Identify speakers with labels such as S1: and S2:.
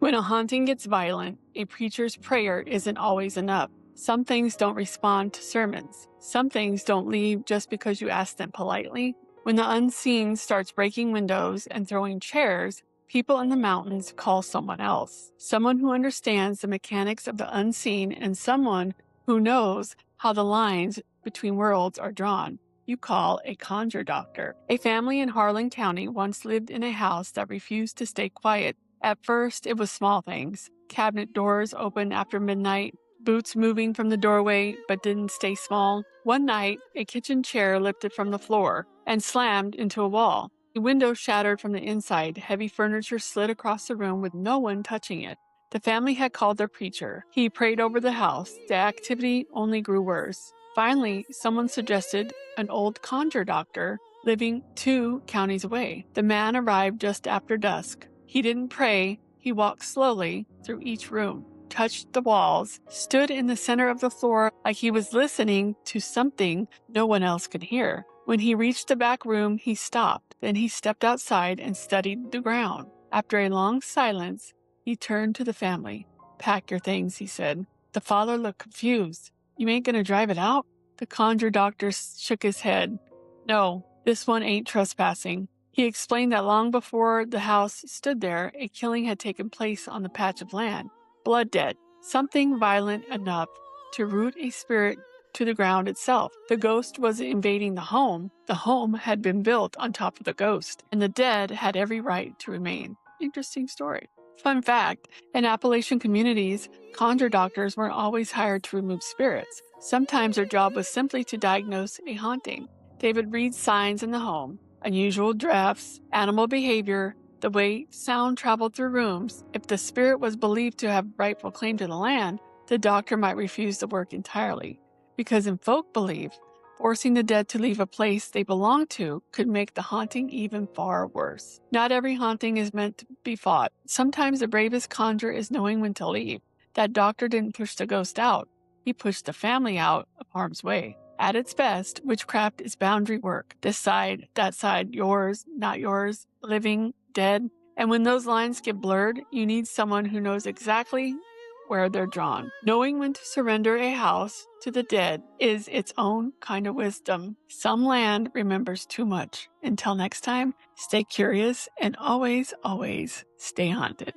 S1: When a haunting gets violent, a preacher's prayer isn't always enough. Some things don't respond to sermons. Some things don't leave just because you ask them politely. When the unseen starts breaking windows and throwing chairs, people in the mountains call someone else. Someone who understands the mechanics of the unseen and someone who knows how the lines between worlds are drawn. You call a Conjure Doctor. A family in Harlan County once lived in a house that refused to stay quiet. At first, it was small things. Cabinet doors open after midnight, boots moving from the doorway but didn't stay small. One night, a kitchen chair lifted from the floor and slammed into a wall. The window shattered from the inside. Heavy furniture slid across the room with no one touching it. The family had called their preacher. He prayed over the house. The activity only grew worse. Finally, someone suggested an old Conjure Doctor living 2 counties away. The man arrived just after dusk. He didn't pray. He walked slowly through each room, touched the walls, stood in the center of the floor like he was listening to something no one else could hear. When he reached the back room, he stopped. Then he stepped outside and studied the ground. After a long silence, he turned to the family. "Pack your things," he said. The father looked confused. "You ain't gonna drive it out?" The Conjure Doctor shook his head. "No, this one ain't trespassing." He explained that long before the house stood there, a killing had taken place on the patch of land. Blood debt, something violent enough to root a spirit to the ground itself. The ghost was invading the home. The home had been built on top of the ghost, and the dead had every right to remain. Interesting story. Fun fact, in Appalachian communities, Conjure Doctors weren't always hired to remove spirits. Sometimes their job was simply to diagnose a haunting. They would read signs in the home, unusual drafts, animal behavior, the way sound traveled through rooms. If the spirit was believed to have rightful claim to the land, the doctor might refuse the work entirely. Because in folk belief, forcing the dead to leave a place they belong to could make the haunting even far worse. Not every haunting is meant to be fought. Sometimes the bravest conjure is knowing when to leave. That doctor didn't push the ghost out. He pushed the family out of harm's way. At its best, witchcraft is boundary work. This side, that side, yours, not yours, living, dead. And when those lines get blurred, you need someone who knows exactly where they're drawn. Knowing when to surrender a house to the dead is its own kind of wisdom. Some land remembers too much. Until next time, stay curious and always, always stay haunted.